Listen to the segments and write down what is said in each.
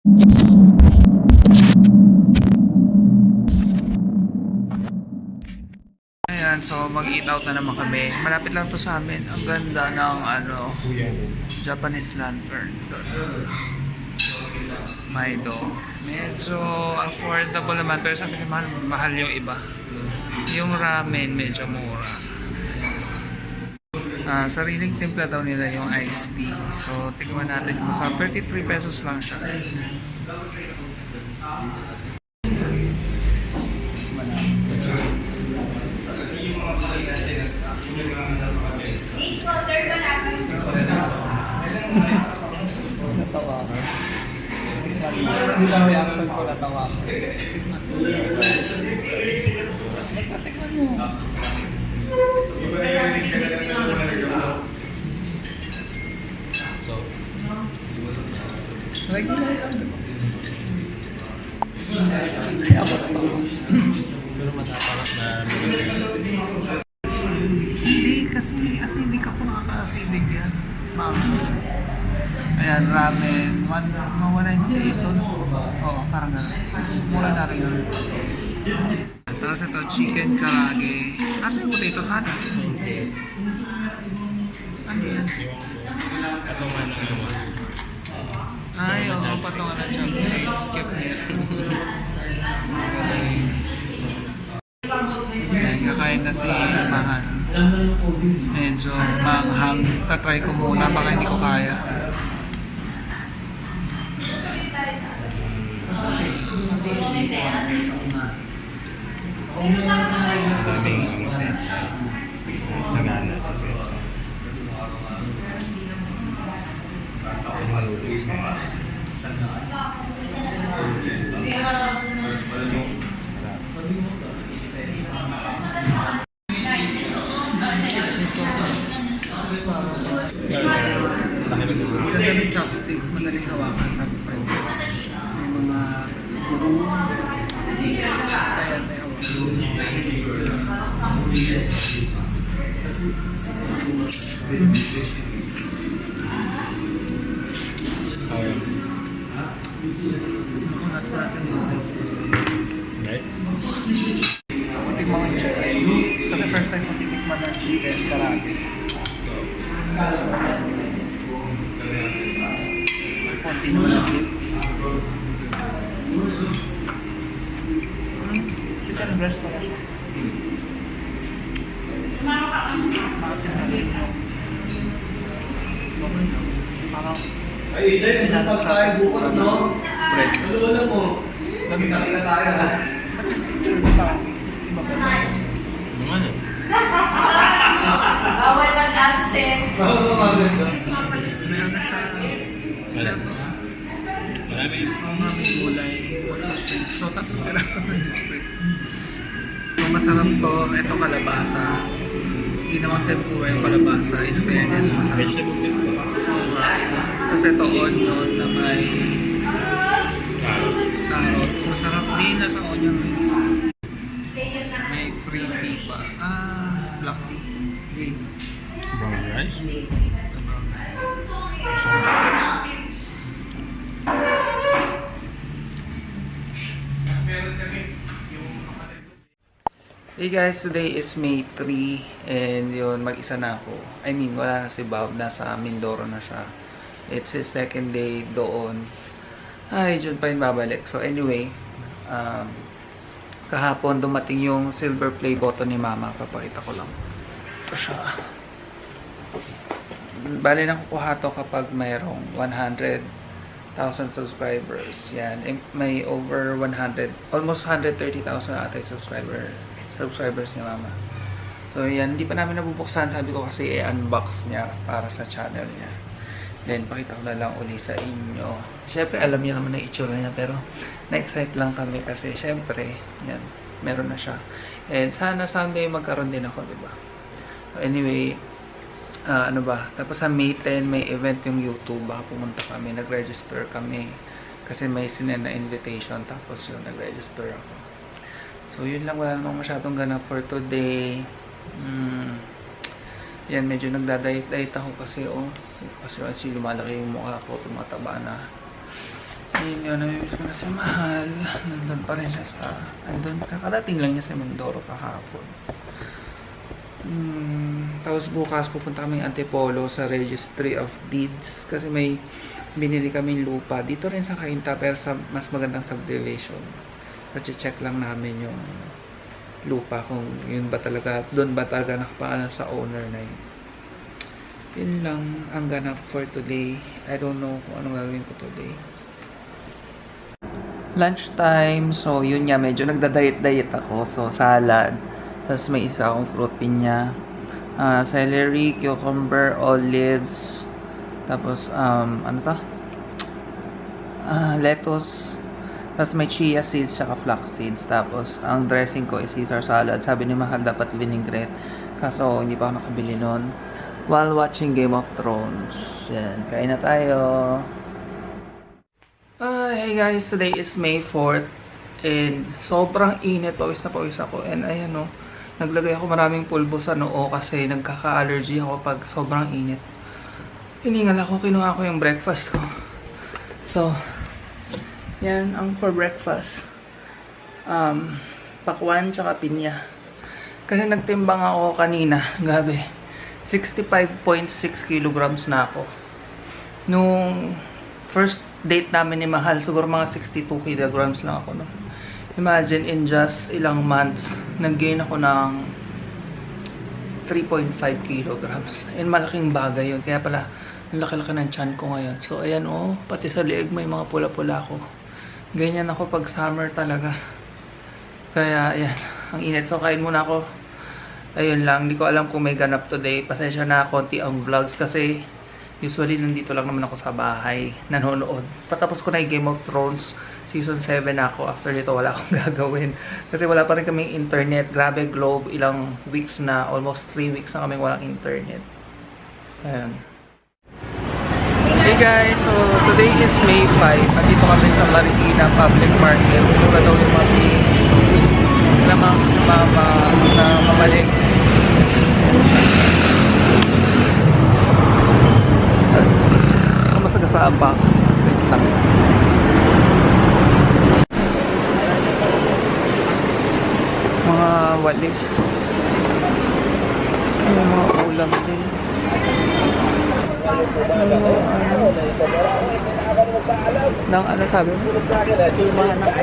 Ayan, so mag-eat out na naman kami. Malapit lang to sa amin. Ang ganda ng Japanese lantern. Mindoro. Medyo affordable naman, pero sabi ko mahal yung iba. Yung ramen medyo mura. Sariling timpla daw nila yung iced tea. So tingnan natin kung sa 33 pesos lang siya. Natawa ko. Yung reaction ko, natawa ko. Basta tingnan mo. Regular yan. Kaya ako natawa. Pero matapalak na hindi kasi acidic ako, nakaka-acidic yan. Ayan, ramen. 190 ito. Oo, parang gano'n. Mura na rin yun. Tapos ito, chicken karage. Asa yung potato sana? Ano yan? Patungan ng naman. Ay, oo, patungan ng chopsticks. Cute niya. Ayan, kakain na si Mahan. Medyo manghang. Tatry ko muna, baka hindi ko kaya. Sa ganda sa Prinsesa. Ganda ng chopsticks, madaling hawakan, sabi pa yun. May mga guru. Basta yan, may Right? titikman ng chicken. Kasi first time ko titikman ng chicken karage. Konti naman ang dip. Chicken breast pala siya. Makasin na rin. Parang ay, hindi. Napag tayo bukod, no? bread. Lolo mo. Dami na rin. Tayo, ha? Kasi picture ko tao. Iba pa rin. Naman eh. Bawal mag-absent. Meron na siya. Wala. Marami. May gulay. So, tatlong piraso na yung shrimp. So, masarap to. Ito kalabasa. Hindi naman tempura yung kalabasa. In fairness, masarap. Vegetable tip ko. Kasi ito onion na may carrots. Masarap din na sa onion rings. May free tea pa. Black tea. Green. Brown rice. Hey guys, today is May 3 and yun, mag-isa na ako. I mean, wala na si Bob, nasa Mindoro na siya. It's his second day doon. Ay, dyan pa rin babalik. So anyway, kahapon dumating yung silver play button ni Mama. Papakita ko lang. Ito siya. Bali na kukuha to kapag mayroong 100,000 subscribers. Yan. May over 100, almost 130,000 ata subscribers ni Mama. So yan, hindi pa namin nabubuksan. Sabi ko kasi i-unbox niya para sa channel niya. Then pakita ko na lang uli sa inyo. Syempre alam niyo naman na itsura niya, pero na-excite lang kami kasi syempre yan, meron na siya. And sana someday magkaroon din ako, diba? So anyway, ano ba? Tapos sa May 10 may event yung YouTube. Baka pumunta kami, nag-register kami kasi may sinend na invitation. Tapos yun, nag-register ako. So yun lang, wala namang masyadong ganap for today. Yan, medyo nagdadayit-dayit ako kasi kasi lumalaki yung mukha ko, tumataba na. Ayun yun, namimiss ko na si Mahal. Nandun pa rin siya sa... Nandun, kakarating lang niya sa Mindoro kahapon. Tapos bukas pupunta kami Antipolo sa Registry of Deeds. Kasi may binili kaming lupa. Dito rin sa Cainta pero sa mas magandang subdivision. So, check lang namin yung lupa kung yun ba talaga, doon ba talaga nakapangalan sa owner na yun. Yun lang ang ganap for today. I don't know kung anong gagawin ko today. Lunchtime, so yun nga, medyo nagda-diet ako. So, salad. Tapos may isa akong fruit pinya. Celery, cucumber, olives. Tapos, ano to? Lettuce. Tapos may chia seeds saka flax seeds. Tapos, ang dressing ko is Caesar salad. Sabi ni Mahal dapat vinaigrette. Kaso, hindi pa ako nakabili nun. While watching Game of Thrones. Yan, kain na tayo. Hey guys, today is May 4th and sobrang init, pawis na pawis ako and ayan o, naglagay ako maraming pulbo sa noo kasi nagkaka-allergy ako pag sobrang init. Hiningal ako, kinuha ko yung breakfast ko. So, yan ang for breakfast. Pakwan tsaka pinya. Kasi nagtimbang ako kanina, grabe. 65.6 kilograms na ako. Nung first date namin ni Mahal, siguro mga 62 kilograms lang ako. No? Imagine, in just ilang months, nag-gain ako ng 3.5 kilograms. And malaking bagay yun. Kaya pala, ang laki-laki ng tiyan ko ngayon. So, ayan oh, pati sa liig may mga pula-pula ako. Ganyan ako pag summer talaga. Kaya, ayan, ang init. So, kain muna ako. Ayun lang, hindi ko alam kung may ganap today. Pasensya na konti ang vlogs kasi usually, nandito lang naman ako sa bahay, nanonood. Patapos ko na yung Game of Thrones, season 7 na ako. After nito, wala akong gagawin. Kasi wala pa rin kaming internet. Grabe, Globe, ilang weeks na, almost 3 weeks na kaming walang internet. Ayan. Hey guys, so today is May 5. Nandito kami sa Marikina Public Market. Mura daw yung mga lamang si Mama na mamalengke. Sa abang. Wait lang. Mga walis. May mga ulam din. Ano sabi mo? Sinamahan ng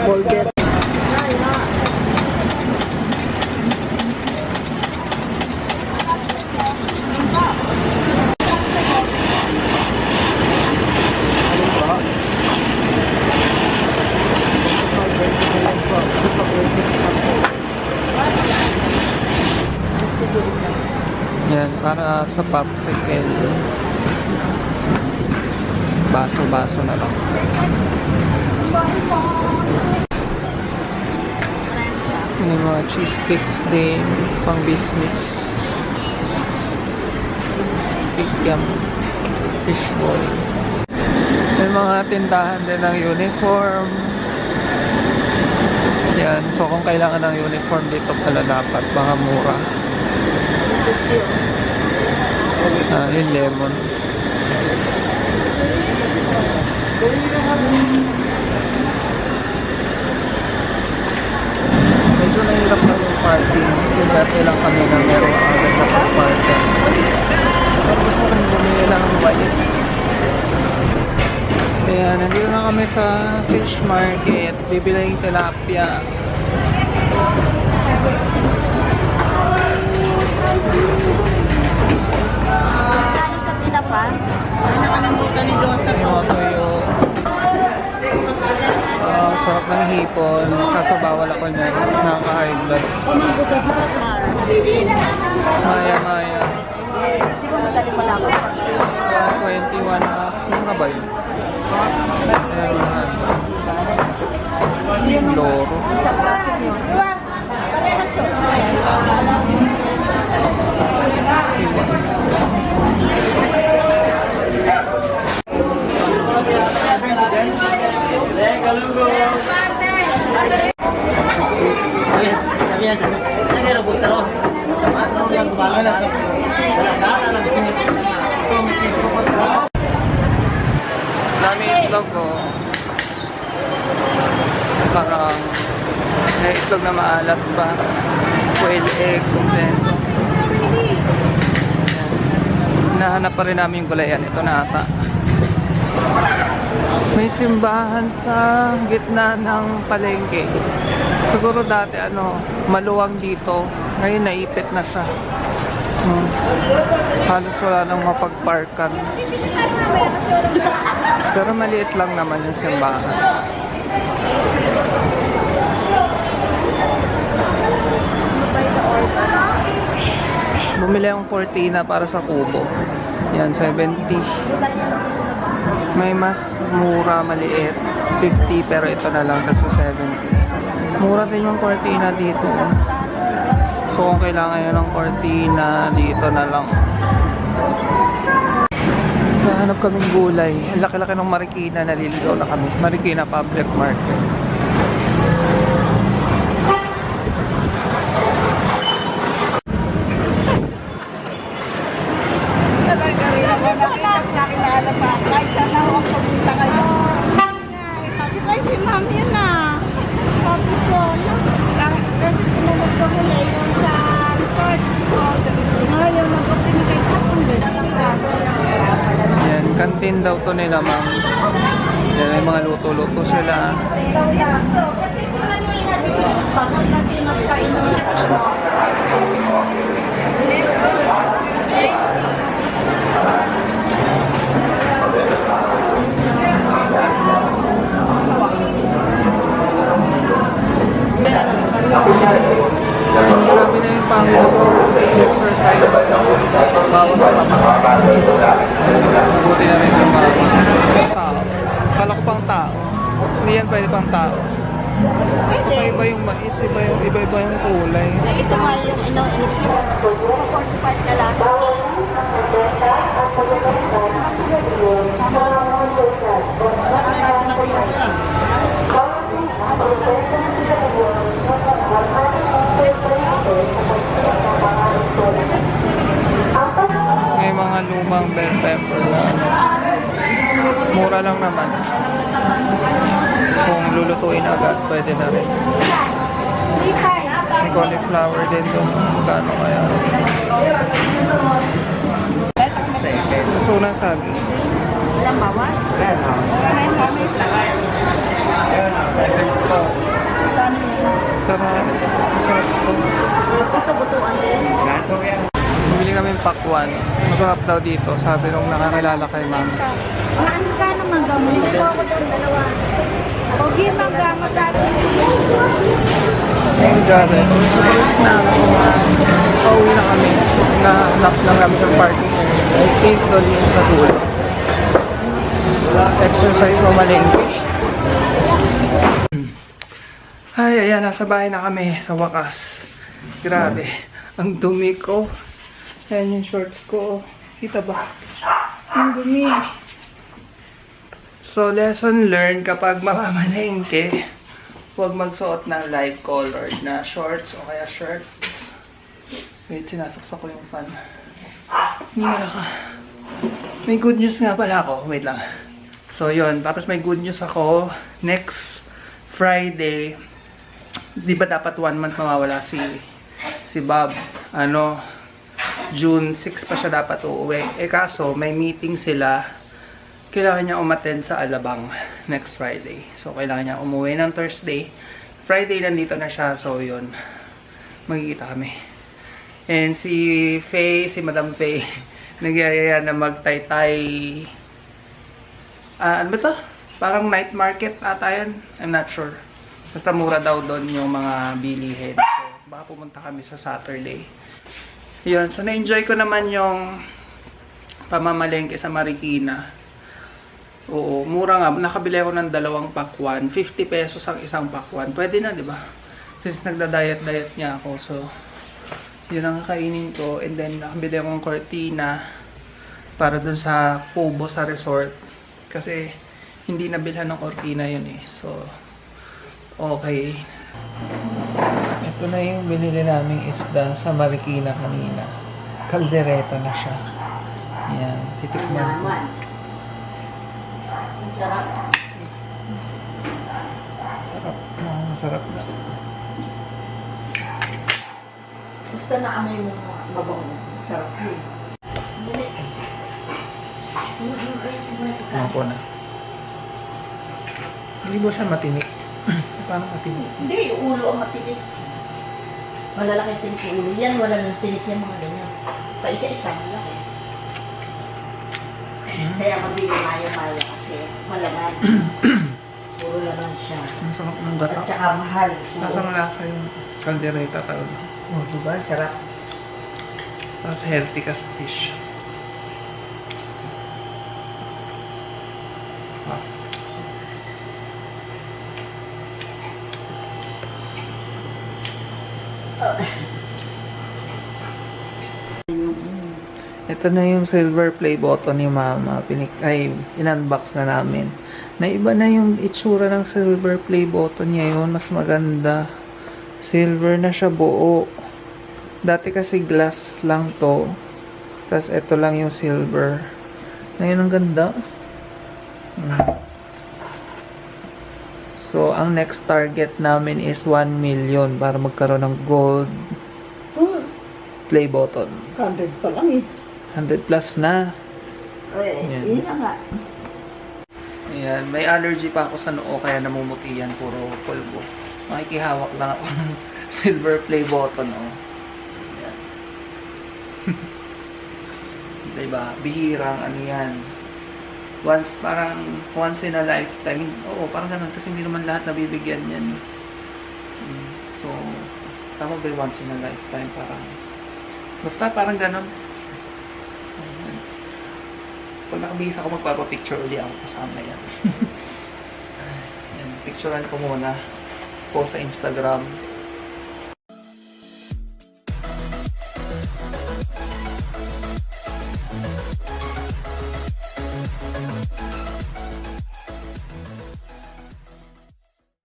Bolget. Yan, para sa popsicle. Baso-baso na lang. May mga cheese sticks din, pang business. Pigyam, fishball. May mga tindahan din ng uniform. Yan, so kung kailangan ng uniform dito pala dapat, baka mura. Yung lemon. Medyo nahirap lang yung parking. Kasi dati lang kami na meron agad na pag-parking. Tapos gusto kami bumili ng walis. Kaya nandito na kami sa fish market. Bibili yung tilapia. Nakalimutan ni Joseph. Sarap ng hipon. Kaso bawal ako niyan. Nakaka-high blood. Maya-maya. 21 half. Yung na ba yun? Yung loro. Iwas. Dami itlog, oh. Parang may itlog na maalat pa. Quail egg, kompleto. Nahanap pa rin namin yung gulayan. Ito na ata. May simbahan sa gitna ng palengke. Siguro dati maluwang dito. Ngayon naipit na siya. Halos wala nang mapagparkan. Pero maliit lang naman yung simbahan. Bumili akong cortina para sa kubo. Yan, 70. May mas mura, maliit. 50, pero ito na lang, sa 70. Mura din yung cortina dito. So, kung kailangan nyo ng cortina, dito na lang. Nahanap kaming gulay. Ang laki-laki ng Marikina, naliligaw na kami. Marikina Public Market. Nakilala pa. Kahit sana ako pumunta kayo. Sabi ko, si ma'am yun na. Sabi ko, kasi pinunod ko mula yung sa resort. Ngayon, nagpapinigay ka kung gano'n ang klase. Yan, kantin daw to nila, ma'am. Yan, may mga luto-luto sila. Kasi sila nyo yung nabibig. Pagod kasi magkainom. Grabe na yung pangis ko. Exercise. Bawas pa pa. Buti na rin sa mga tao. Kala ko pang tao. Hindi yan pwede pang tao. Iba yung mais, iba yung kulay. Ito nga yung ino-ilipsyon. 45 na lang. May mga lumang bell pepper na mura lang naman. Kung lulutuin agad, pwede na rin. May cauliflower din doon. Magkano kaya? So, unang sabi. Walang bawas? Tara, masarap ito. Buto-butuan din. Bumili kami yung pakwan. Masarap daw dito. Sabi nung nakakilala kay ma'am. Ano ka naman gamot? Ito ako doon, dalawa. Pogi mang gamot dati. Ang gabi. Suppose na pauwi na kami. Nahanap lang kami ng parking area. I think doon yun sa dulo. Exercise mamalengke. Ay, ayan. Nasa bahay na kami sa wakas. Grabe. Ang dumi ko. Ayan yung shorts ko. Kita ba? Ang dumi. So, lesson learned kapag mamamalengke, huwag magsuot ng light colored na shorts o kaya shirts. Wait, sinasaksak ko yung fan. Hindi na ka. May good news nga pala ako. Wait lang. So, yun. Tapos may good news ako. Next Friday, di ba dapat 1 month mawawala si Bob? June 6 pa siya dapat uuwi. Kaso, may meeting sila. Kailangan niya umattend sa Alabang next Friday. So, kailangan niya umuwi ng Thursday. Friday, nandito na siya. So, yun. Magkikita kami. And si Faye, si Madam Faye, nagyayaya na magtaytay. Ano ba ito? Parang night market ata yun. I'm not sure. Basta mura daw doon yung mga bilihin. So, baka pumunta kami sa Saturday. Yun. So, na-enjoy ko naman yung pamamalengke sa Marikina. Oo, mura nga. Nakabili ako ng 2 pakwan. 50 pesos ang isang pakwan. Pwede na, di ba? Since nagda-diet niya ako. So, yun ang kainin ko. And then, nakabili akong cortina para dun sa kubo sa resort. Kasi, hindi nabilhan ng cortina yun eh. So, okay. Ito na yung binili naming isda sa Marikina kanina. Kaldereta na siya. Yan, titikman ko. Sarap. Sarap na. Gusto na amoy mo mabango. Sarap yun. Ako na. Hindi mo siya matinik. Paano matinik? Hindi, yung ulo ang matinik. Malalaki tinik yung ulo. Yan, wala nang tinik yung mga ganyan. Pa isa-isa, malaki. Kaya mabili maya-maya kasi malaman. Puro laman siya. Ang sarap ng At gata. saka mahal. Lasang lasa yung caldereta talaga. Oh, diba? Sarap. Tapos healthy ka sa fish. Ah. Ito na yung silver play button ni Mama. In-unbox na namin. Naiba na yung itsura ng silver play button niya yun. Mas maganda. Silver na siya buo. Dati kasi glass lang to. Tapos ito lang yung silver. Ngayon ang ganda. So, ang next target namin is 1 million para magkaroon ng gold play button. 100 pa lang eh. 100 plus na. Eh, Yan. yun na nga. Ayan, may allergy pa ako sa noo kaya namumuti yan, puro pulbo. Makikihawak lang ako ng silver play button, oh. Ayan. Diba? Bihirang ano yan. Once in a lifetime. Oo, parang ganun kasi hindi naman lahat nabibigyan yan. So, tama ba yung once in a lifetime? Basta parang ganun. Ayan. Pag nakabihis ako, magpapapicture ulit ako kasama yan. Ayan, picturean ko muna. Post sa Instagram.